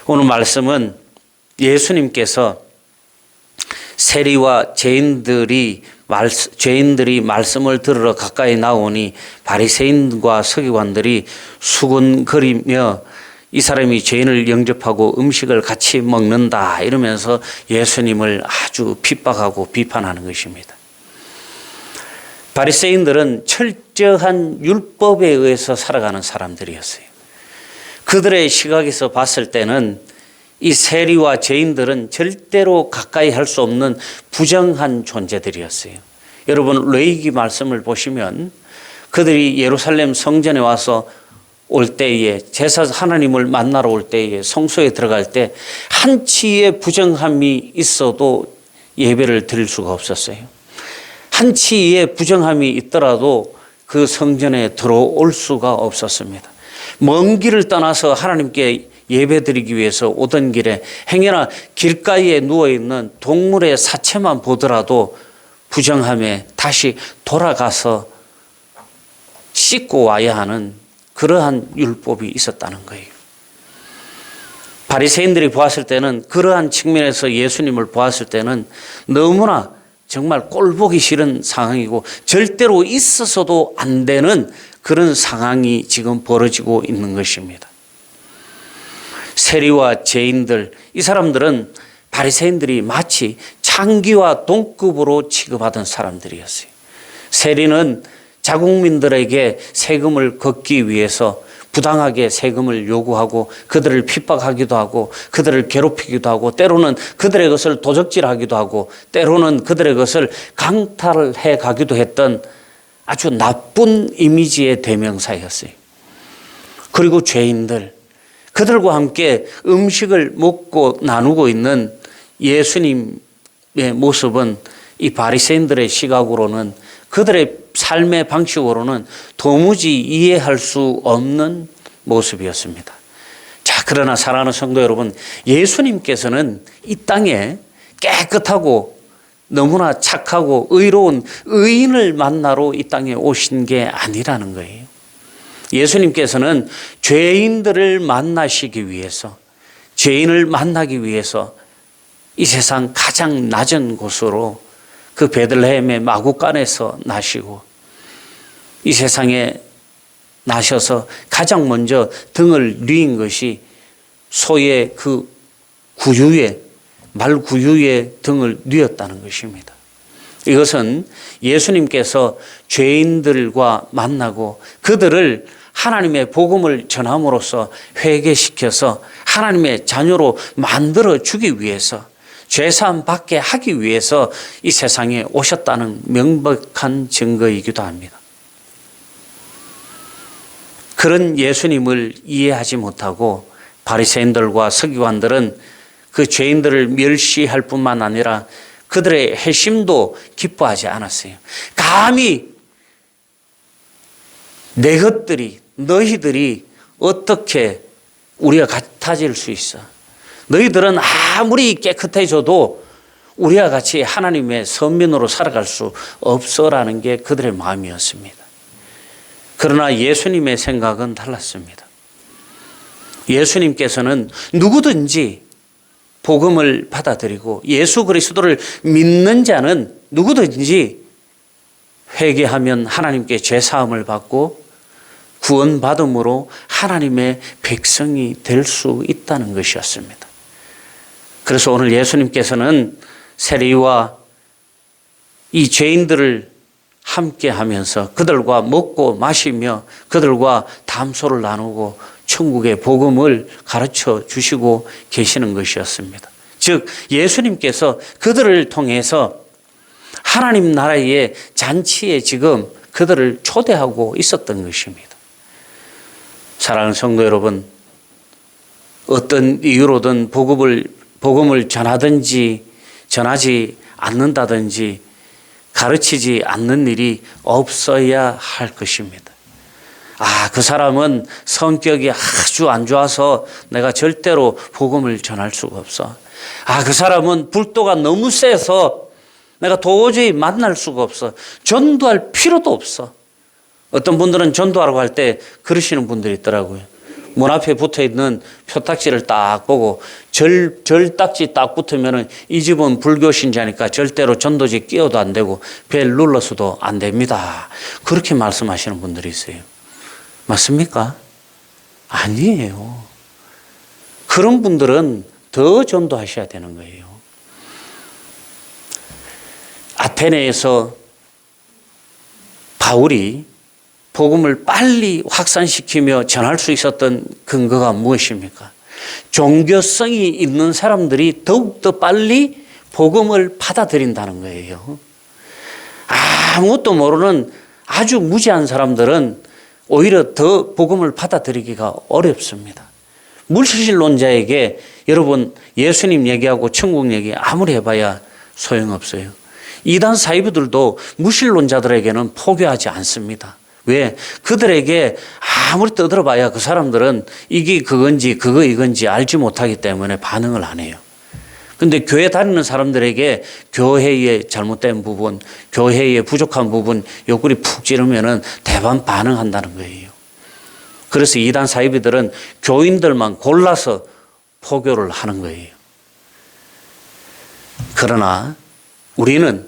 오늘 말씀은 예수님께서 세리와 죄인들이 말씀을 들으러 가까이 나오니 바리새인과 서기관들이 수군거리며 이 사람이 죄인을 영접하고 음식을 같이 먹는다 이러면서 예수님을 아주 핍박하고 비판하는 것입니다. 바리새인들은 철저한 율법에 의해서 살아가는 사람들이었어요. 그들의 시각에서 봤을 때는 이 세리와 죄인들은 절대로 가까이 할 수 없는 부정한 존재들이었어요. 여러분 레위기 말씀을 보시면 그들이 예루살렘 성전에 와서 올 때에 제사 하나님을 만나러 올 때에 성소에 들어갈 때 한치의 부정함이 있어도 예배를 드릴 수가 없었어요. 한치의 부정함이 있더라도 그 성전에 들어올 수가 없었습니다. 먼 길을 떠나서 하나님께 예배드리기 위해서 오던 길에 행여나 길가에 누워있는 동물의 사체만 보더라도 부정함에 다시 돌아가서 씻고 와야 하는 그러한 율법이 있었다는 거예요. 바리새인들이 보았을 때는 그러한 측면에서 예수님을 보았을 때는 너무나 정말 꼴보기 싫은 상황이고 절대로 있어서도 안 되는 그런 상황이 지금 벌어지고 있는 것입니다. 세리와 죄인들, 이 사람들은 바리새인들이 마치 창기와 동급으로 취급하던 사람들이었어요. 세리는 자국민들에게 세금을 걷기 위해서 부당하게 세금을 요구하고 그들을 핍박하기도 하고 그들을 괴롭히기도 하고 때로는 그들의 것을 도적질하기도 하고 때로는 그들의 것을 강탈해 가기도 했던 아주 나쁜 이미지의 대명사였어요. 그리고 죄인들, 그들과 함께 음식을 먹고 나누고 있는 예수님의 모습은 이 바리새인들의 시각으로는 그들의 삶의 방식으로는 도무지 이해할 수 없는 모습이었습니다. 자, 그러나 사랑하는 성도 여러분, 예수님께서는 이 땅에 깨끗하고 너무나 착하고 의로운 의인을 만나러 이 땅에 오신 게 아니라는 거예요. 예수님께서는 죄인들을 만나시기 위해서, 죄인을 만나기 위해서 이 세상 가장 낮은 곳으로 그 베들레헴의 마구간에서 나시고 이 세상에 나셔서 가장 먼저 등을 뉘인 것이 소의 그 구유에, 말 구유에 등을 뉘었다는 것입니다. 이것은 예수님께서 죄인들과 만나고 그들을 하나님의 복음을 전함으로써 회개시켜서 하나님의 자녀로 만들어 주기 위해서 죄사함 받게 하기 위해서 이 세상에 오셨다는 명백한 증거이기도 합니다. 그런 예수님을 이해하지 못하고 바리새인들과 서기관들은 그 죄인들을 멸시할 뿐만 아니라 그들의 회심도 기뻐하지 않았어요. 감히 내 것들이, 너희들이 어떻게 우리가 같아질 수 있어? 너희들은 아무리 깨끗해져도 우리와 같이 하나님의 선민으로 살아갈 수 없어라는 게 그들의 마음이었습니다. 그러나 예수님의 생각은 달랐습니다. 예수님께서는 누구든지 복음을 받아들이고 예수 그리스도를 믿는 자는 누구든지 회개하면 하나님께 죄사함을 받고 구원받음으로 하나님의 백성이 될 수 있다는 것이었습니다. 그래서 오늘 예수님께서는 세리와 이 죄인들을 함께 하면서 그들과 먹고 마시며 그들과 담소를 나누고 천국의 복음을 가르쳐 주시고 계시는 것이었습니다. 즉 예수님께서 그들을 통해서 하나님 나라의 잔치에 지금 그들을 초대하고 있었던 것입니다. 사랑하는 성도 여러분, 어떤 이유로든 복음을 전하지 않는다든지 가르치지 않는 일이 없어야 할 것입니다. 그 사람은 성격이 아주 안 좋아서 내가 절대로 복음을 전할 수가 없어. 그 사람은 불도가 너무 세서 내가 도저히 만날 수가 없어. 전도할 필요도 없어. 어떤 분들은 전도하라고 할 때 그러시는 분들이 있더라고요. 문 앞에 붙어 있는 표딱지를 딱 보고 절딱지 딱 붙으면은 이 집은 불교 신자니까 절대로 전도지 끼워도 안 되고 벨 눌러서도 안 됩니다. 그렇게 말씀하시는 분들이 있어요. 맞습니까? 아니에요. 그런 분들은 더 전도하셔야 되는 거예요. 아테네에서 바울이 복음을 빨리 확산시키며 전할 수 있었던 근거가 무엇입니까? 종교성이 있는 사람들이 더욱더 빨리 복음을 받아들인다는 거예요. 아무것도 모르는 아주 무지한 사람들은 오히려 더 복음을 받아들이기가 어렵습니다. 물질론자에게 여러분 예수님 얘기하고 천국 얘기 아무리 해봐야 소용없어요. 이단 사이비들도 무신론자들에게는 포교하지 않습니다. 왜? 그들에게 아무리 떠들어봐야 그 사람들은 이게 그건지 그거 이건지 알지 못하기 때문에 반응을 안 해요. 근데 교회 다니는 사람들에게 교회의 잘못된 부분, 교회의 부족한 부분 옆구리 푹 찌르면은 대반 반응한다는 거예요. 그래서 이단 사이비들은 교인들만 골라서 포교를 하는 거예요. 그러나 우리는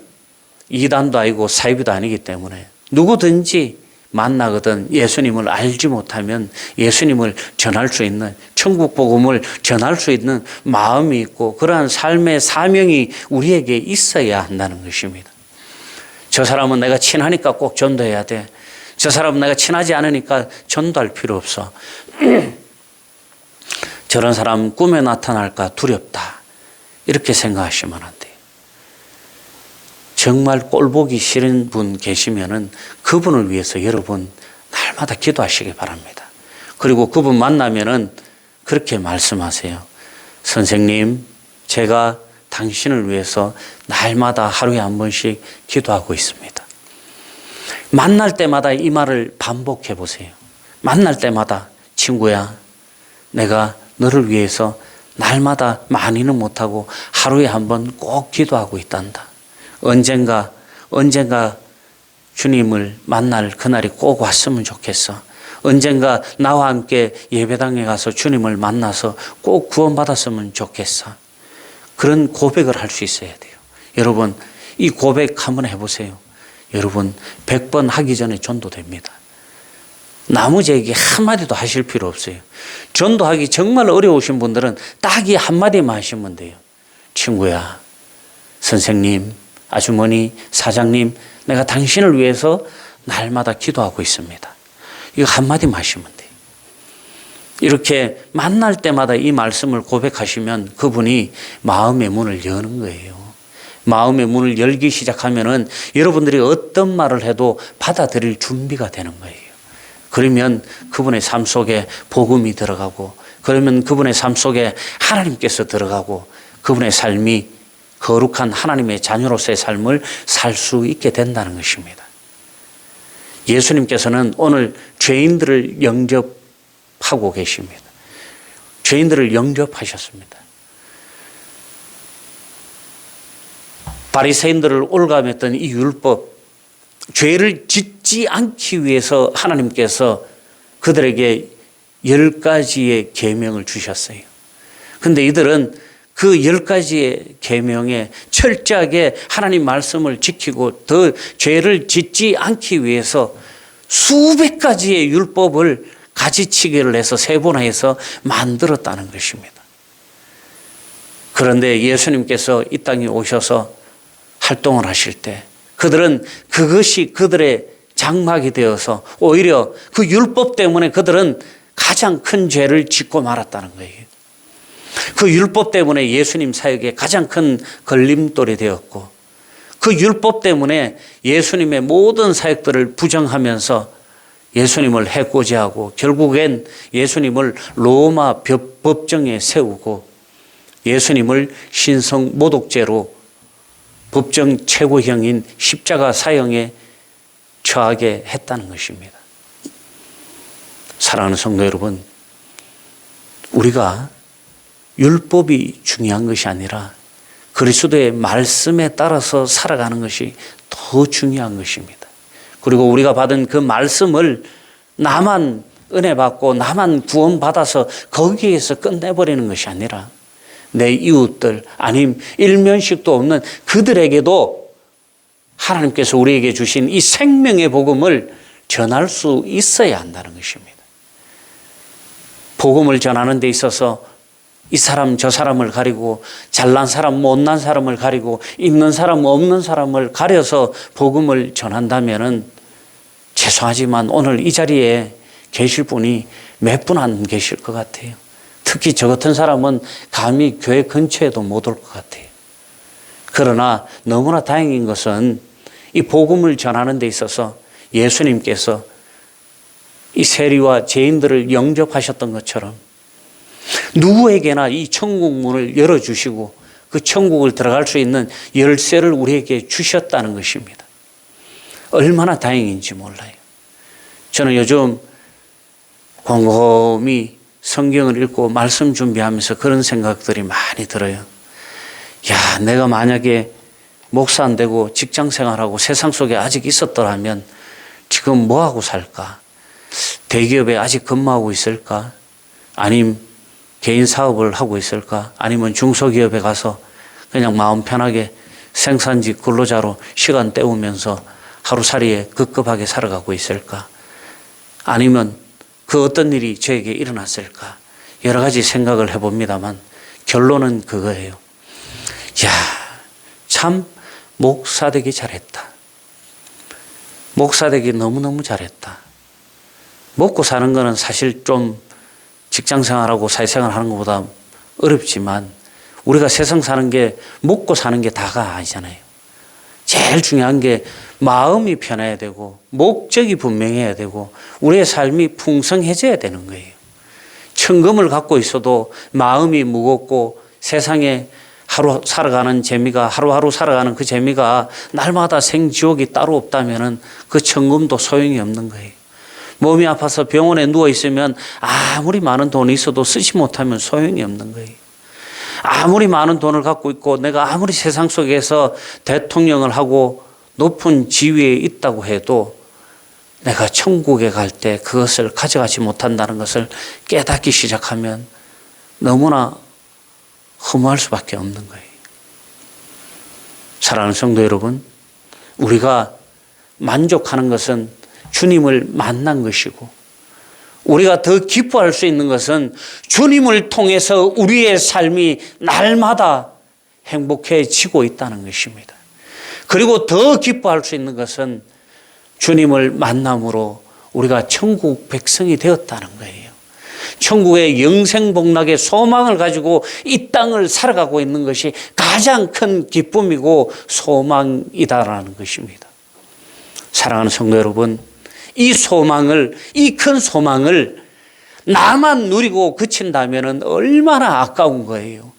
이단도 아니고 사이비도 아니기 때문에 누구든지 만나거든 예수님을 알지 못하면 예수님을 전할 수 있는 천국 복음을 전할 수 있는 마음이 있고 그러한 삶의 사명이 우리에게 있어야 한다는 것입니다. 저 사람은 내가 친하니까 꼭 전도해야 돼. 저 사람은 내가 친하지 않으니까 전도할 필요 없어. 저런 사람 꿈에 나타날까 두렵다. 이렇게 생각하시면 안 돼요. 정말 꼴보기 싫은 분 계시면은 그분을 위해서 여러분 날마다 기도하시기 바랍니다. 그리고 그분 만나면은 그렇게 말씀하세요. 선생님, 제가 당신을 위해서 날마다 하루에 한 번씩 기도하고 있습니다. 만날 때마다 이 말을 반복해 보세요. 만날 때마다 친구야, 내가 너를 위해서 날마다 많이는 못하고 하루에 한 번 꼭 기도하고 있단다. 언젠가 주님을 만날 그날이 꼭 왔으면 좋겠어. 언젠가 나와 함께 예배당에 가서 주님을 만나서 꼭 구원받았으면 좋겠어. 그런 고백을 할 수 있어야 돼요. 여러분, 이 고백 한번 해보세요. 여러분, 100번 하기 전에 전도됩니다. 나머지에게 한마디도 하실 필요 없어요. 전도하기 정말 어려우신 분들은 딱 이 한마디만 하시면 돼요. 친구야, 선생님, 아주머니, 사장님, 내가 당신을 위해서 날마다 기도하고 있습니다. 이거 한마디만 하시면 돼요. 이렇게 만날 때마다 이 말씀을 고백하시면 그분이 마음의 문을 여는 거예요. 마음의 문을 열기 시작하면은 여러분들이 어떤 말을 해도 받아들일 준비가 되는 거예요. 그러면 그분의 삶 속에 복음이 들어가고, 그러면 그분의 삶 속에 하나님께서 들어가고, 그분의 삶이 거룩한 하나님의 자녀로서의 삶을 살 수 있게 된다는 것입니다. 예수님께서는 오늘 죄인들을 영접하고 계십니다. 죄인들을 영접하셨습니다. 바리새인들을 올감했던 이 율법, 죄를 짓지 않기 위해서 하나님께서 그들에게 10가지의 계명을 주셨어요. 그런데 이들은 그 10가지의 계명에 철저하게 하나님 말씀을 지키고 더 죄를 짓지 않기 위해서 수백 가지의 율법을 가지치기를 해서 세분화해서 만들었다는 것입니다. 그런데 예수님께서 이 땅에 오셔서 활동을 하실 때 그들은 그것이 그들의 장막이 되어서 오히려 그 율법 때문에 그들은 가장 큰 죄를 짓고 말았다는 거예요. 그 율법 때문에 예수님 사역에 가장 큰 걸림돌이 되었고, 그 율법 때문에 예수님의 모든 사역들을 부정하면서 예수님을 해코지하고 결국엔 예수님을 로마 법정에 세우고 예수님을 신성 모독죄로 법정 최고형인 십자가 사형에 처하게 했다는 것입니다. 사랑하는 성도 여러분, 우리가 율법이 중요한 것이 아니라 그리스도의 말씀에 따라서 살아가는 것이 더 중요한 것입니다. 그리고 우리가 받은 그 말씀을 나만 은혜 받고 나만 구원받아서 거기에서 끝내버리는 것이 아니라 내 이웃들 아님 일면식도 없는 그들에게도 하나님께서 우리에게 주신 이 생명의 복음을 전할 수 있어야 한다는 것입니다. 복음을 전하는 데 있어서 이 사람 저 사람을 가리고 잘난 사람 못난 사람을 가리고 있는 사람 없는 사람을 가려서 복음을 전한다면은 죄송하지만 오늘 이 자리에 계실 분이 몇 분 안 계실 것 같아요. 특히 저 같은 사람은 감히 교회 근처에도 못 올 것 같아요. 그러나 너무나 다행인 것은 이 복음을 전하는 데 있어서 예수님께서 이 세리와 죄인들을 영접하셨던 것처럼 누구에게나 이 천국 문을 열어주시고 그 천국을 들어갈 수 있는 열쇠를 우리에게 주셨다는 것입니다. 얼마나 다행인지 몰라요. 저는 요즘 곰곰이 성경을 읽고 말씀 준비하면서 그런 생각들이 많이 들어요. 야, 내가 만약에 목사 안 되고 직장 생활하고 세상 속에 아직 있었더라면 지금 뭐하고 살까? 대기업에 아직 근무하고 있을까? 아니면 개인 사업을 하고 있을까? 아니면 중소기업에 가서 그냥 마음 편하게 생산직 근로자로 시간 때우면서 하루살이에 급급하게 살아가고 있을까? 아니면 그 어떤 일이 저에게 일어났을까? 여러 가지 생각을 해봅니다만 결론은 그거예요. 야, 참 목사 되기 잘했다. 목사 되기 너무너무 잘했다. 먹고 사는 거는 사실 좀 직장 생활하고 사회생활 하는 것보다 어렵지만 우리가 세상 사는 게 먹고 사는 게 다가 아니잖아요. 제일 중요한 게 마음이 편해야 되고 목적이 분명해야 되고 우리의 삶이 풍성해져야 되는 거예요. 천금을 갖고 있어도 마음이 무겁고 세상에 하루 살아가는 재미가 하루하루 살아가는 그 재미가 날마다 생지옥이 따로 없다면 그 천금도 소용이 없는 거예요. 몸이 아파서 병원에 누워 있으면 아무리 많은 돈이 있어도 쓰지 못하면 소용이 없는 거예요. 아무리 많은 돈을 갖고 있고 내가 아무리 세상 속에서 대통령을 하고 높은 지위에 있다고 해도 내가 천국에 갈 때 그것을 가져가지 못한다는 것을 깨닫기 시작하면 너무나 허무할 수밖에 없는 거예요. 사랑하는 성도 여러분, 우리가 만족하는 것은 주님을 만난 것이고 우리가 더 기뻐할 수 있는 것은 주님을 통해서 우리의 삶이 날마다 행복해지고 있다는 것입니다. 그리고 더 기뻐할 수 있는 것은 주님을 만남으로 우리가 천국 백성이 되었다는 거예요. 천국의 영생복락의 소망을 가지고 이 땅을 살아가고 있는 것이 가장 큰 기쁨이고 소망이다라는 것입니다. 사랑하는 성도 여러분, 이 소망을, 이 큰 소망을 나만 누리고 그친다면 얼마나 아까운 거예요.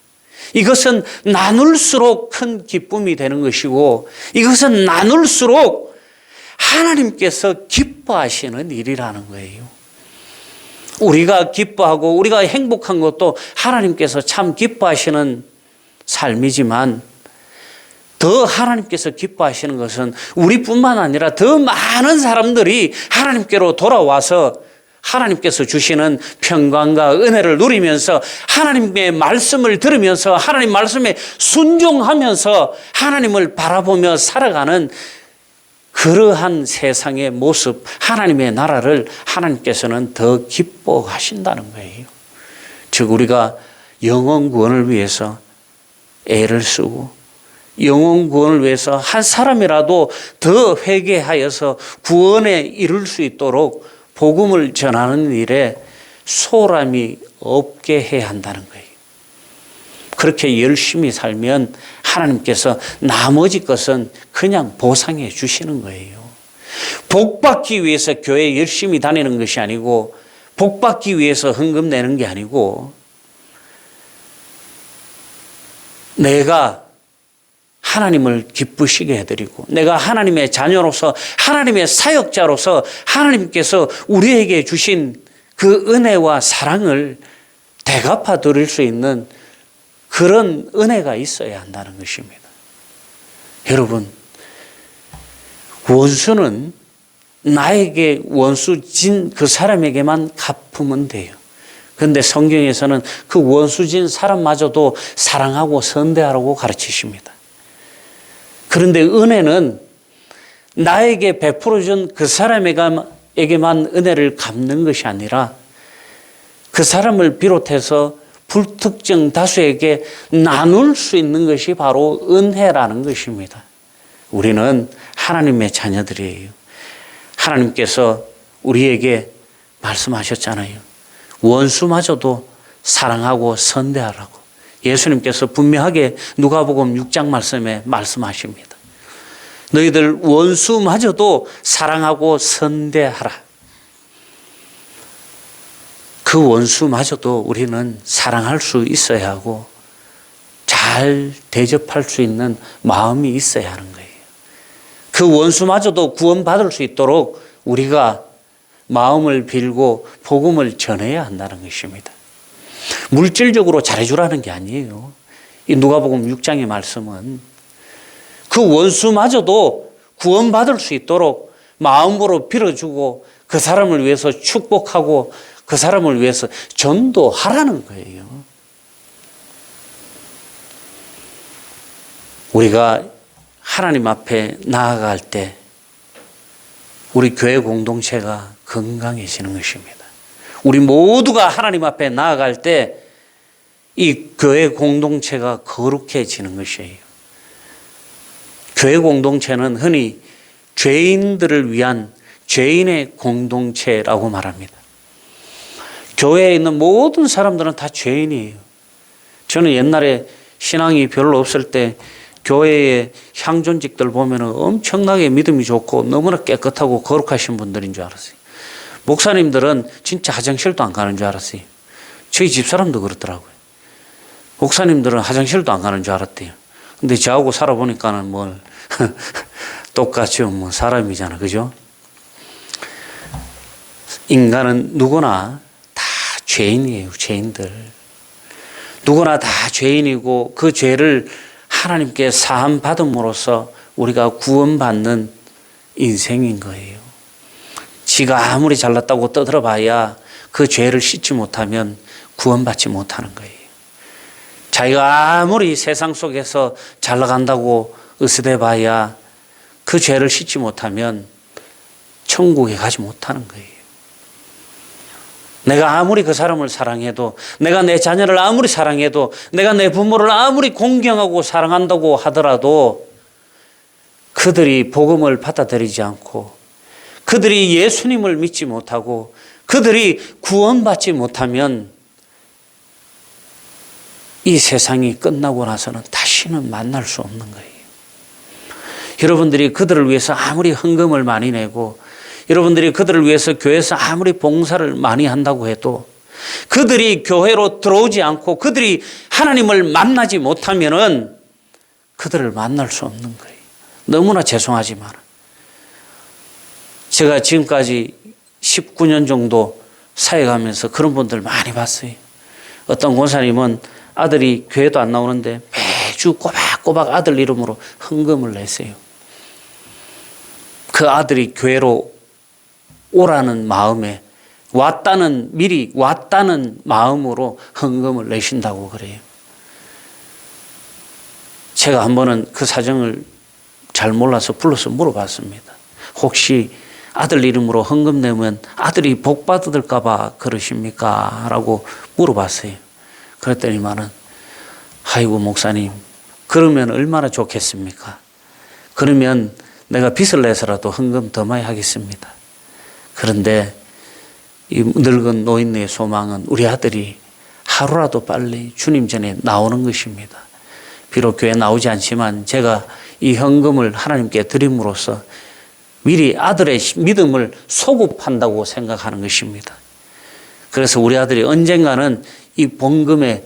이것은 나눌수록 큰 기쁨이 되는 것이고 이것은 나눌수록 하나님께서 기뻐하시는 일이라는 거예요. 우리가 기뻐하고 우리가 행복한 것도 하나님께서 참 기뻐하시는 삶이지만 더 하나님께서 기뻐하시는 것은 우리뿐만 아니라 더 많은 사람들이 하나님께로 돌아와서 하나님께서 주시는 평강과 은혜를 누리면서 하나님의 말씀을 들으면서 하나님 말씀에 순종하면서 하나님을 바라보며 살아가는 그러한 세상의 모습, 하나님의 나라를 하나님께서는 더 기뻐하신다는 거예요. 즉 우리가 영혼 구원을 위해서 애를 쓰고 영혼 구원을 위해서 한 사람이라도 더 회개하여서 구원에 이룰 수 있도록 복음을 전하는 일에 소홀함이 없게 해야 한다는 거예요. 그렇게 열심히 살면 하나님께서 나머지 것은 그냥 보상해 주시는 거예요. 복 받기 위해서 교회에 열심히 다니는 것이 아니고 복 받기 위해서 헌금 내는 게 아니고 내가 하나님을 기쁘시게 해드리고 내가 하나님의 자녀로서 하나님의 사역자로서 하나님께서 우리에게 주신 그 은혜와 사랑을 대갚아 드릴 수 있는 그런 은혜가 있어야 한다는 것입니다. 여러분, 원수는 나에게 원수 진 그 사람에게만 갚으면 돼요. 그런데 성경에서는 그 원수 진 사람마저도 사랑하고 선대하라고 가르치십니다. 그런데 은혜는 나에게 베풀어준 그 사람에게만 은혜를 갚는 것이 아니라 그 사람을 비롯해서 불특정 다수에게 나눌 수 있는 것이 바로 은혜라는 것입니다. 우리는 하나님의 자녀들이에요. 하나님께서 우리에게 말씀하셨잖아요. 원수마저도 사랑하고 선대하라고. 예수님께서 분명하게 누가복음 6장 말씀에 말씀하십니다. 너희들 원수마저도 사랑하고 선대하라. 그 원수마저도 우리는 사랑할 수 있어야 하고 잘 대접할 수 있는 마음이 있어야 하는 거예요. 그 원수마저도 구원받을 수 있도록 우리가 마음을 빌고 복음을 전해야 한다는 것입니다. 물질적으로 잘해주라는 게 아니에요. 이 누가복음 6장의 말씀은 그 원수마저도 구원받을 수 있도록 마음으로 빌어주고 그 사람을 위해서 축복하고 그 사람을 위해서 전도하라는 거예요. 우리가 하나님 앞에 나아갈 때 우리 교회 공동체가 건강해지는 것입니다. 우리 모두가 하나님 앞에 나아갈 때 이 교회 공동체가 거룩해지는 것이에요. 교회 공동체는 흔히 죄인들을 위한 죄인의 공동체라고 말합니다. 교회에 있는 모든 사람들은 다 죄인이에요. 저는 옛날에 신앙이 별로 없을 때 교회의 향존직들 보면 엄청나게 믿음이 좋고 너무나 깨끗하고 거룩하신 분들인 줄 알았어요. 목사님들은 진짜 화장실도 안 가는 줄 알았어요. 저희 집사람도 그렇더라고요. 목사님들은 화장실도 안 가는 줄 알았대요. 근데 저하고 살아보니까는 뭘 똑같죠. 뭐 사람이잖아. 그죠? 인간은 누구나 다 죄인이에요. 죄인들. 누구나 다 죄인이고 그 죄를 하나님께 사함 받음으로써 우리가 구원받는 인생인 거예요. 지가 아무리 잘났다고 떠들어봐야 그 죄를 씻지 못하면 구원받지 못하는 거예요. 자기가 아무리 세상 속에서 잘 나간다고 으스대봐야 그 죄를 씻지 못하면 천국에 가지 못하는 거예요. 내가 아무리 그 사람을 사랑해도, 내가 내 자녀를 아무리 사랑해도, 내가 내 부모를 아무리 공경하고 사랑한다고 하더라도 그들이 복음을 받아들이지 않고 그들이 예수님을 믿지 못하고 그들이 구원받지 못하면 이 세상이 끝나고 나서는 다시는 만날 수 없는 거예요. 여러분들이 그들을 위해서 아무리 헌금을 많이 내고 여러분들이 그들을 위해서 교회에서 아무리 봉사를 많이 한다고 해도 그들이 교회로 들어오지 않고 그들이 하나님을 만나지 못하면은 그들을 만날 수 없는 거예요. 너무나 죄송하지만 제가 지금까지 19년 정도 사역하면서 그런 분들 많이 봤어요. 어떤 권사님은 아들이 교회도 안 나오는데 매주 꼬박꼬박 아들 이름으로 헌금을 냈어요. 그 아들이 교회로 오라는 마음에 미리 왔다는 마음으로 헌금을 내신다고 그래요. 제가 한 번은 그 사정을 잘 몰라서 불러서 물어봤습니다. 혹시 아들 이름으로 헌금 내면 아들이 복 받을까 봐 그러십니까? 라고 물어봤어요. 그랬더니만은 아이고 목사님 그러면 얼마나 좋겠습니까? 그러면 내가 빚을 내서라도 헌금 더 많이 하겠습니다. 그런데 이 늙은 노인의 소망은 우리 아들이 하루라도 빨리 주님 전에 나오는 것입니다. 비록 교회 나오지 않지만 제가 이 헌금을 하나님께 드림으로써 미리 아들의 믿음을 소급한다고 생각하는 것입니다. 그래서 우리 아들이 언젠가는 이 봉금의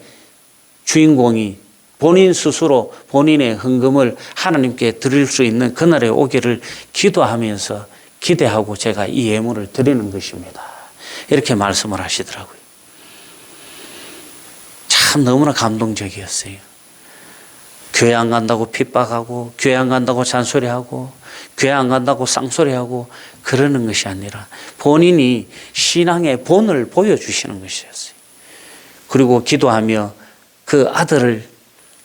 주인공이 본인 스스로 본인의 헌금을 하나님께 드릴 수 있는 그날에 오기를 기도하면서 기대하고 제가 이 예물을 드리는 것입니다. 이렇게 말씀을 교회 안 간다고 핍박하고 교회 안 간다고 잔소리하고 교회 안 간다고 쌍소리하고 그러는 것이 아니라 본인이 신앙의 본을 보여주시는 것이었어요. 그리고 기도하며 그 아들을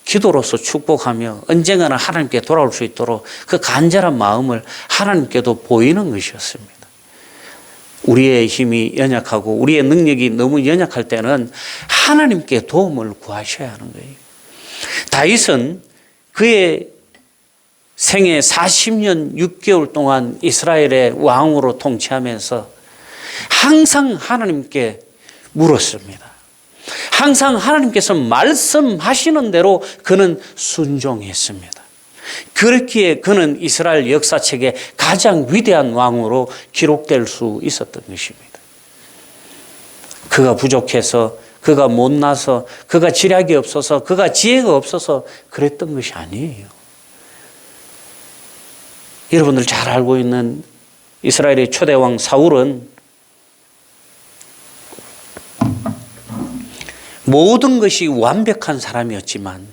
기도로서 축복하며 언젠가는 하나님께 돌아올 수 있도록 그 간절한 마음을 하나님께도 보이는 것이었습니다. 우리의 힘이 연약하고 우리의 능력이 너무 연약할 때는 하나님께 도움을 구하셔야 하는 거예요. 다윗은 그의 생애 40년 6개월 동안 이스라엘의 왕으로 통치하면서 항상 하나님께 물었습니다. 항상 하나님께서 말씀하시는 대로 그는 순종했습니다. 그렇기에 그는 이스라엘 역사책에 가장 위대한 왕으로 기록될 수 있었던 것입니다. 그가 부족해서, 그가 못나서, 그가 지략이 없어서, 그가 지혜가 없어서 그랬던 것이 아니에요. 여러분들 잘 알고 있는 이스라엘의 초대왕 사울은 모든 것이 완벽한 사람이었지만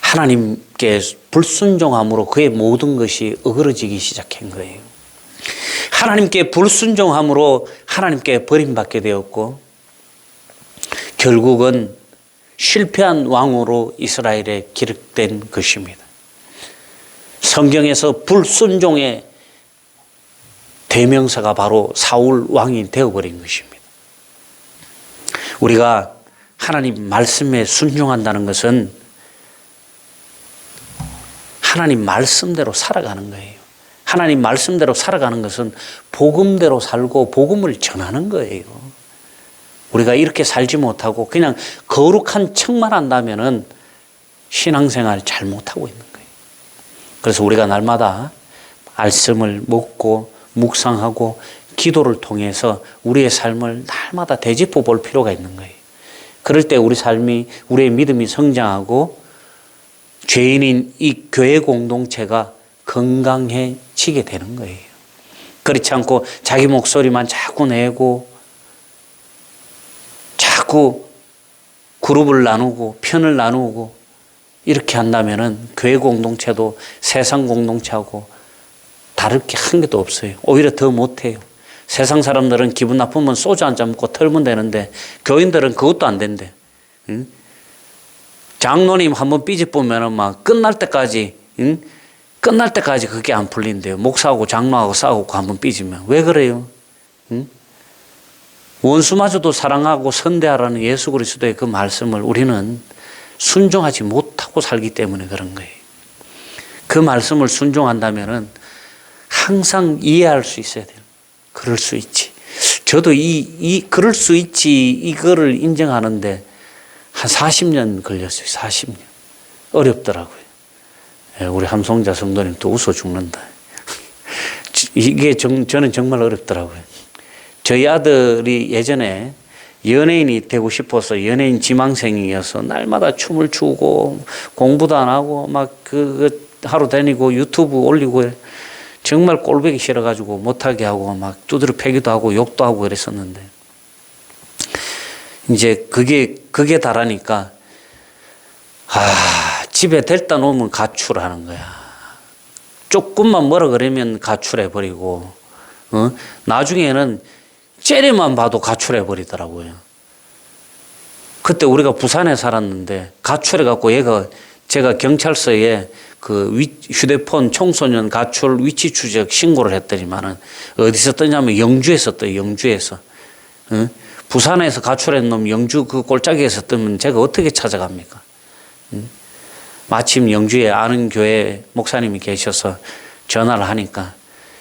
하나님께 불순종함으로 그의 모든 것이 어그러지기 시작한 거예요. 하나님께 불순종함으로 하나님께 버림받게 되었고 결국은 실패한 왕으로 이스라엘에 기록된 것입니다. 성경에서 불순종의 대명사가 바로 사울 왕이 되어버린 것입니다. 우리가 하나님 말씀에 순종한다는 것은 하나님 말씀대로 살아가는 거예요. 하나님 말씀대로 살아가는 것은 복음대로 살고 복음을 전하는 거예요. 우리가 이렇게 살지 못하고 그냥 거룩한 척만 한다면은 신앙생활 잘 못하고 있는 거예요. 그래서 우리가 날마다 말씀을 먹고 묵상하고 기도를 통해서 우리의 삶을 날마다 되짚어 볼 필요가 있는 거예요. 그럴 때 우리 삶이, 우리의 믿음이 성장하고 죄인인 이 교회 공동체가 건강해지게 되는 거예요. 그렇지 않고 자기 목소리만 자꾸 내고 자꾸 그룹을 나누고 편을 나누고 이렇게 한다면은 교회 공동체도 세상 공동체하고 다를 게 한 개도 없어요. 오히려 더 못해요. 세상 사람들은 기분 나쁘면 소주 한 잔 먹고 털면 되는데 교인들은 그것도 안 된대. 응? 장로님 한번 삐집보면은 막 끝날 때까지, 응? 끝날 때까지 그게 안 풀린대요. 목사하고 장로하고 싸우고 한번 삐지면. 왜 그래요? 응? 원수마저도 사랑하고 선대하라는 예수 그리스도의 그 말씀을 우리는 순종하지 못하고 살기 때문에 그런 거예요. 그 말씀을 순종한다면은 항상 이해할 수 있어야 돼요. 그럴 수 있지. 저도 그럴 수 있지, 이거를 인정하는데 한 40년 걸렸어요. 40년. 어렵더라고요. 우리 함송자 성도님 또 웃어 죽는다. 이게 저는 정말 어렵더라고요. 저희 아들이 예전에 연예인이 되고 싶어서 연예인 지망생이어서 날마다 춤을 추고 공부도 안 하고 막 하루 다니고 유튜브 올리고 정말 꼴보기 싫어가지고 못하게 하고 막 두드려 패기도 하고 욕도 하고 그랬었는데 이제 그게 다라니까 집에 데려다 놓으면 가출하는 거야. 조금만 뭐라 그러면 가출해버리고 나중에는 째려만 봐도 가출해버리더라고요. 그때 우리가 부산에 살았는데 가출해갖고 제가 경찰서에 휴대폰 청소년 가출 위치 추적 신고를 했더니만은 어디서 떴냐면 영주에서 떠요. 영주에서. 부산에서 가출한 놈 영주 그 골짜기에서 뜨면 제가 어떻게 찾아갑니까? 마침 영주에 아는 교회 목사님이 계셔서 전화를 하니까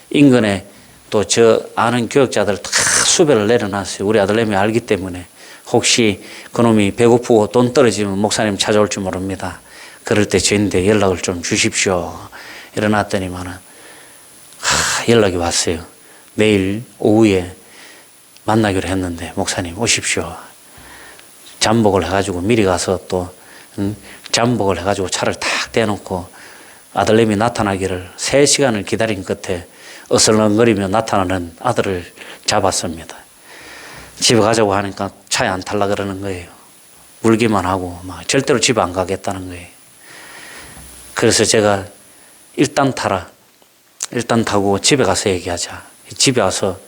인근에 또 저 아는 교역자들 다 수배를 내려놨어요. 우리 아들내미 알기 때문에 혹시 그놈이 배고프고 돈 떨어지면 목사님 찾아올 줄 모릅니다. 그럴 때 저인데 연락을 좀 주십시오. 일어났더니만은 연락이 왔어요. 내일 오후에 만나기로 했는데 목사님 오십시오. 잠복을 해가지고 미리 가서 또 잠복을 해가지고 차를 탁 대놓고 아들내미 나타나기를 3시간을 기다린 끝에 어슬렁거리며 나타나는 아들을 잡았습니다. 집에 가자고 하니까 차에 안 탈라 그러는 거예요. 울기만 하고 막 절대로 집에 안 가겠다는 거예요. 그래서 제가 일단 타라. 일단 타고 집에 가서 얘기하자. 집에 와서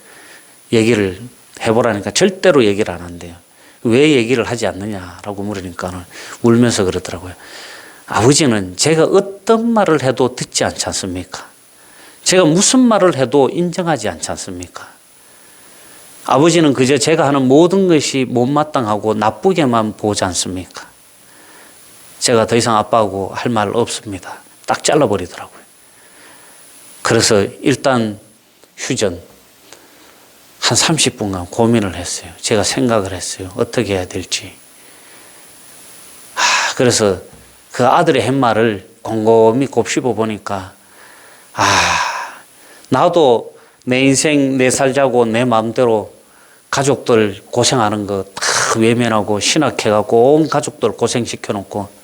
얘기를 해보라니까 절대로 얘기를 안 한대요. 왜 얘기를 하지 않느냐라고 물으니까 울면서 그러더라고요. 아버지는 제가 어떤 말을 해도 듣지 않지 않습니까? 제가 무슨 말을 해도 인정하지 않지 않습니까? 아버지는 그저 제가 하는 모든 것이 못마땅하고 나쁘게만 보지 않습니까? 제가 더 이상 아빠하고 할 말 없습니다. 딱 잘라버리더라고요. 그래서 일단 휴전 한 30분간 고민을 했어요. 제가 생각을 했어요. 어떻게 해야 될지. 그래서 그 아들의 햇말을 곰곰이 곱씹어 보니까 나도 내 인생 내 살자고 내 마음대로 가족들 고생하는 거 다 외면하고 신학해갖고 온 가족들 고생시켜 놓고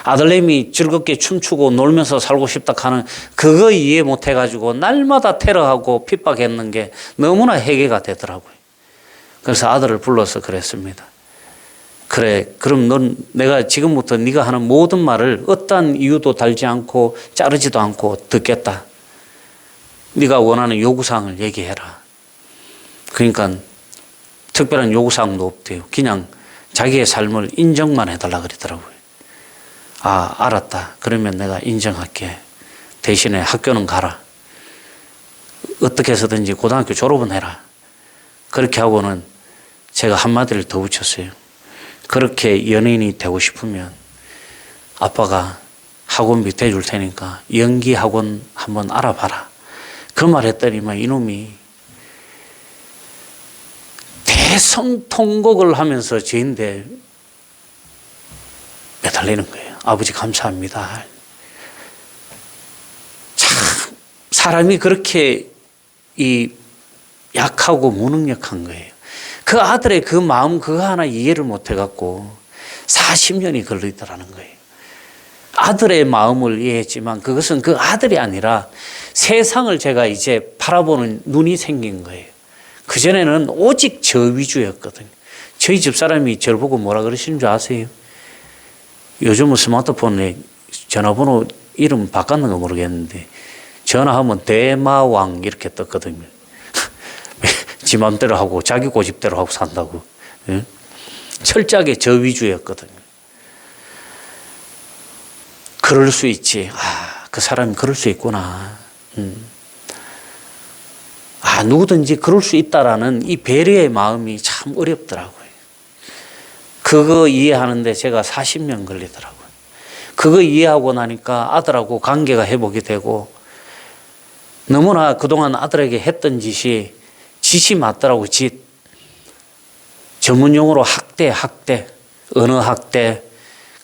아들내미 즐겁게 춤추고 놀면서 살고 싶다 하는 그거 이해 못 해가지고 날마다 테러하고 핍박했는 게 너무나 해괴가 되더라고요. 그래서 아들을 불러서 그랬습니다. 그래, 그럼 넌 내가 지금부터 네가 하는 모든 말을 어떠한 이유도 달지 않고 자르지도 않고 듣겠다. 네가 원하는 요구사항을 얘기해라. 그러니까 특별한 요구사항도 없대요. 그냥 자기의 삶을 인정만 해달라 그러더라고요. 알았다. 그러면 내가 인정할게. 대신에 학교는 가라. 어떻게 해서든지 고등학교 졸업은 해라. 그렇게 하고는 제가 한마디를 더 붙였어요. 그렇게 연예인이 되고 싶으면 아빠가 학원비 대줄 테니까 연기 학원 한번 알아봐라. 그 말 했더니만 이놈이 대성통곡을 하면서 저인데 매달리는 거예요. 아버지 감사합니다. 참 사람이 그렇게 약하고 무능력한 거예요. 그 아들의 그 마음 그거 하나 이해를 못 해갖고 40년이 걸리더라는 거예요. 아들의 마음을 이해했지만 그것은 그 아들이 아니라 세상을 제가 이제 바라보는 눈이 생긴 거예요. 그전에는 오직 저 위주였거든요. 저희 집 사람이 저를 보고 뭐라 그러시는 줄 아세요? 요즘은 스마트폰에 전화번호 이름 바꿨는 거 모르겠는데 전화하면 대마왕 이렇게 떴거든요. 지 맘대로 하고 자기 고집대로 하고 산다고. 예? 철저하게 저 위주였거든요. 그럴 수 있지. 그 사람이 그럴 수 있구나. 누구든지 그럴 수 있다라는 이 배려의 마음이 참 어렵더라고요. 그거 이해하는데 제가 40년 걸리더라고요. 그거 이해하고 나니까 아들하고 관계가 회복이 되고 너무나 그동안 아들에게 했던 짓이 맞더라고요. 전문용어로 학대, 언어학대,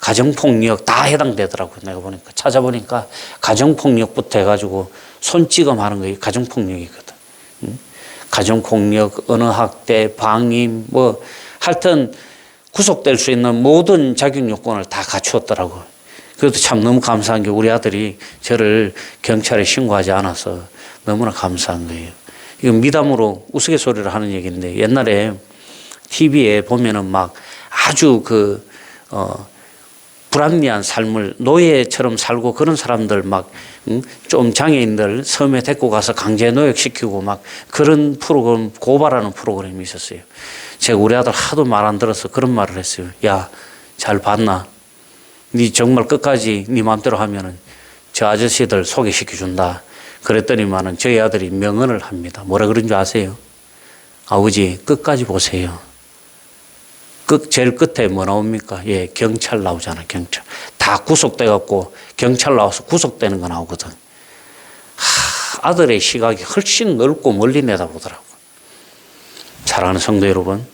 가정폭력 다 해당되더라고요. 내가 보니까 찾아보니까 가정폭력부터 해가지고 손찌검 하는 게 가정폭력이거든. 가정폭력, 언어학대, 방임 하여튼 구속될 수 있는 모든 자격 요건을 다 갖추었더라고요. 그래도 참 너무 감사한 게 우리 아들이 저를 경찰에 신고하지 않아서 너무나 감사한 거예요. 이건 미담으로 우스갯소리를 하는 얘기인데 옛날에 TV에 보면은 막 아주 불합리한 삶을 노예처럼 살고 그런 사람들 막 좀 장애인들 섬에 데리고 가서 강제 노역시키고 막 그런 프로그램 고발하는 프로그램이 있었어요. 제가 우리 아들 하도 말 안 들어서 그런 말을 했어요. 야, 잘 봤나? 네 정말 끝까지 네 마음대로 하면은 저 아저씨들 소개시켜준다. 그랬더니만은 저희 아들이 명언을 합니다. 뭐라 그런 줄 아세요? 아버지 끝까지 보세요. 제일 끝에 뭐 나옵니까? 예, 경찰 나오잖아, 경찰. 다 구속돼갖고 경찰 나와서 구속되는 거 나오거든. 아들의 시각이 훨씬 넓고 멀리 내다보더라고. 사랑하는 성도 여러분,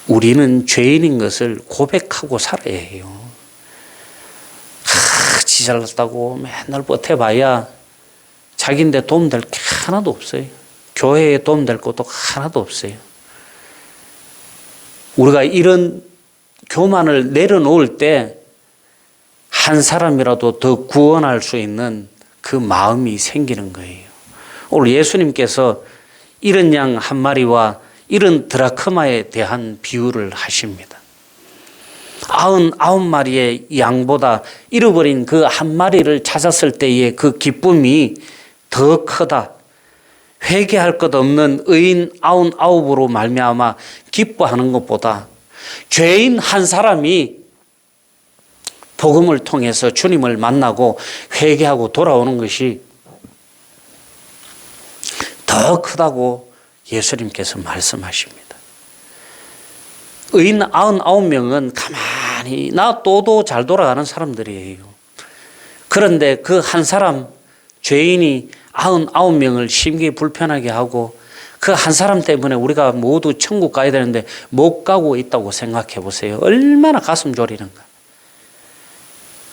우리는 죄인인 것을 고백하고 살아야 해요. 지 잘났다고 맨날 버텨봐야 자기인데 도움될 게 하나도 없어요. 교회에 도움될 것도 하나도 없어요. 우리가 이런 교만을 내려놓을 때 한 사람이라도 더 구원할 수 있는 그 마음이 생기는 거예요. 오늘 예수님께서 이런 양 한 마리와 이런 드라크마에 대한 비유를 하십니다. 99마리의 양보다 잃어버린 그 한 마리를 찾았을 때의 그 기쁨이 더 크다. 회개할 것 없는 의인 99으로 말미암아 기뻐하는 것보다 죄인 한 사람이 복음을 통해서 주님을 만나고 회개하고 돌아오는 것이 더 크다고 예수님께서 말씀하십니다. 의인 99명은 가만히 놔둬도 잘 돌아가는 사람들이에요. 그런데 그 한 사람 죄인이 99명을 심기 불편하게 하고 그 한 사람 때문에 우리가 모두 천국 가야 되는데 못 가고 있다고 생각해 보세요. 얼마나 가슴 졸이는가.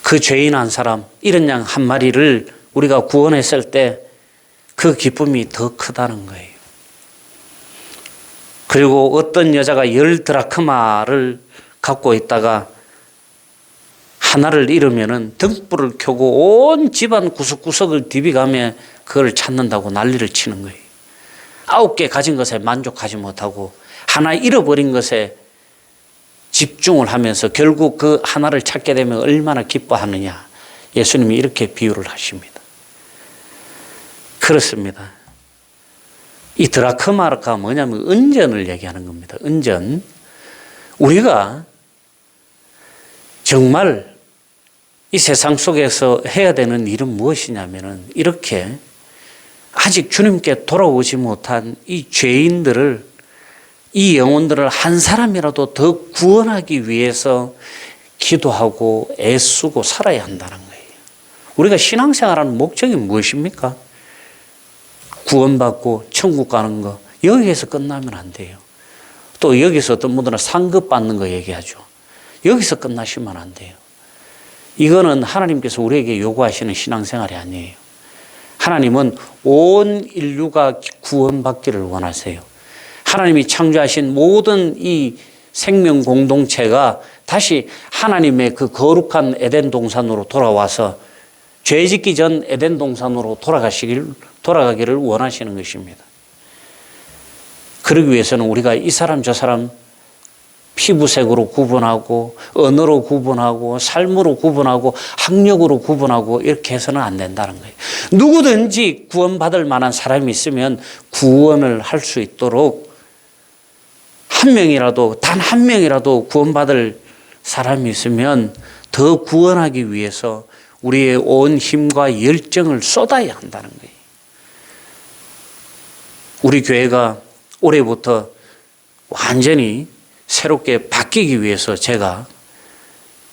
그 죄인 한 사람, 이런 양 한 마리를 우리가 구원했을 때 그 기쁨이 더 크다는 거예요. 그리고 어떤 여자가 10드라크마를 갖고 있다가 하나를 잃으면은 등불을 켜고 온 집안 구석구석을 디비가며 그걸 찾는다고 난리를 치는 거예요. 9개 가진 것에 만족하지 못하고 하나 잃어버린 것에 집중을 하면서 결국 그 하나를 찾게 되면 얼마나 기뻐하느냐. 예수님이 이렇게 비유를 하십니다. 그렇습니다. 이 드라크마가 뭐냐면 은전을 얘기하는 겁니다. 은전. 우리가 정말 이 세상 속에서 해야 되는 일은 무엇이냐면은 이렇게 아직 주님께 돌아오지 못한 이 죄인들을, 이 영혼들을 한 사람이라도 더 구원하기 위해서 기도하고 애쓰고 살아야 한다는 거예요. 우리가 신앙생활하는 목적이 무엇입니까? 구원받고 천국 가는 거, 여기에서 끝나면 안 돼요. 또 여기서 어떤 분들은 상급 받는 거 얘기하죠. 여기서 끝나시면 안 돼요. 이거는 하나님께서 우리에게 요구하시는 신앙생활이 아니에요. 하나님은 온 인류가 구원받기를 원하세요. 하나님이 창조하신 모든 이 생명 공동체가 다시 하나님의 그 거룩한 에덴 동산으로 돌아와서 죄 짓기 전 에덴 동산으로 돌아가기를 원하시는 것입니다. 그러기 위해서는 우리가 이 사람 저 사람 피부색으로 구분하고 언어로 구분하고 삶으로 구분하고 학력으로 구분하고 이렇게 해서는 안 된다는 거예요. 누구든지 구원받을 만한 사람이 있으면 구원을 할 수 있도록 한 명이라도, 단 한 명이라도 구원받을 사람이 있으면 더 구원하기 위해서 우리의 온 힘과 열정을 쏟아야 한다는 거예요. 우리 교회가 올해부터 완전히 새롭게 바뀌기 위해서 제가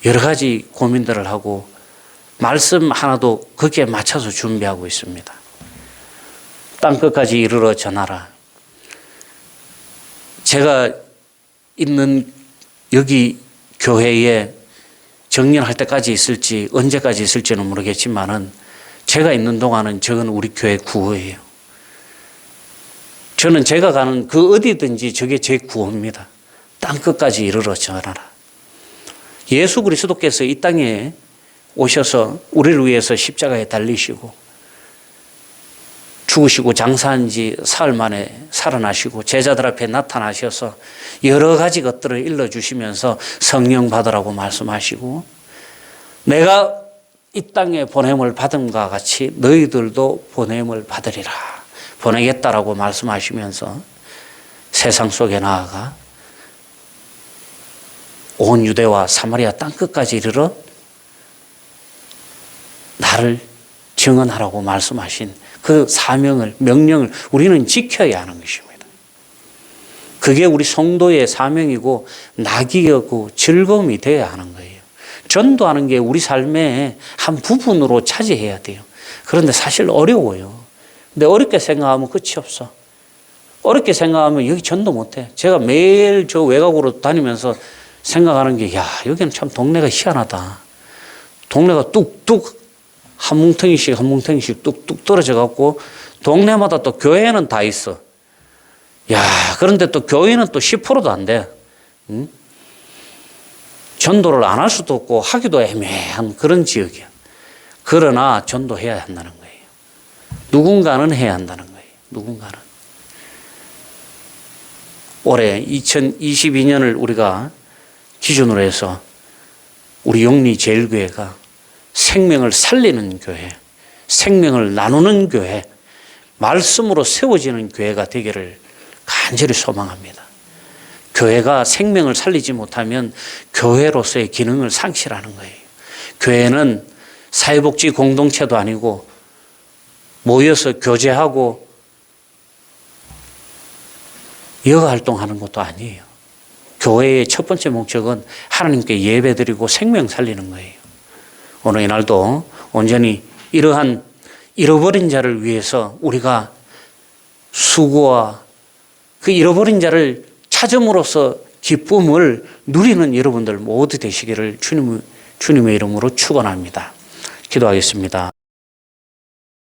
여러 가지 고민들을 하고 말씀 하나도 거기에 맞춰서 준비하고 있습니다. 땅끝까지 이르러 전하라. 제가 있는 여기 교회에 정년할 때까지 있을지 언제까지 있을지는 모르겠지만은 제가 있는 동안은 저건 우리 교회 구호예요. 저는 제가 가는 그 어디든지 저게 제 구호입니다. 땅끝까지 이르러 전하라. 예수 그리스도께서 이 땅에 오셔서 우리를 위해서 십자가에 달리시고 죽으시고 장사한 지 사흘 만에 살아나시고 제자들 앞에 나타나셔서 여러 가지 것들을 일러주시면서 성령 받으라고 말씀하시고 내가 이 땅에 보냄을 받음과 같이 너희들도 보냄을 받으리라. 보내겠다라고 말씀하시면서 세상 속에 나아가 온 유대와 사마리아 땅끝까지 이르러 나를 증언하라고 말씀하신 그 사명을, 명령을 우리는 지켜야 하는 것입니다. 그게 우리 성도의 사명이고 낙이고 즐거움이 되어야 하는 거예요. 전도하는 게 우리 삶의 한 부분으로 차지해야 돼요. 그런데 사실 어려워요. 근데 어렵게 생각하면 끝이 없어. 어렵게 생각하면 여기 전도 못해. 제가 매일 저 외곽으로 다니면서 생각하는 게, 야, 여기는 참 동네가 희한하다. 동네가 뚝뚝 한 뭉텅이씩 한 뭉텅이씩 뚝뚝 떨어져 갖고 동네마다 또 교회는 다 있어. 야, 그런데 또 교회는 또 10%도 안 돼. 응? 전도를 안 할 수도 없고 하기도 애매한 그런 지역이야. 그러나 전도해야 한다는 거예요. 누군가는 해야 한다는 거예요. 누군가는. 올해 2022년을 우리가 기준으로 해서 우리 영리제일교회가 생명을 살리는 교회, 생명을 나누는 교회, 말씀으로 세워지는 교회가 되기를 간절히 소망합니다. 교회가 생명을 살리지 못하면 교회로서의 기능을 상실하는 거예요. 교회는 사회복지 공동체도 아니고 모여서 교제하고 여가활동하는 것도 아니에요. 교회의 첫 번째 목적은 하나님께 예배드리고 생명 살리는 거예요. 오늘 이날도 온전히 이러한 잃어버린 자를 위해서 우리가 수고와 그 잃어버린 자를 찾음으로써 기쁨을 누리는 여러분들 모두 되시기를 주님의 이름으로 축원합니다. 기도하겠습니다.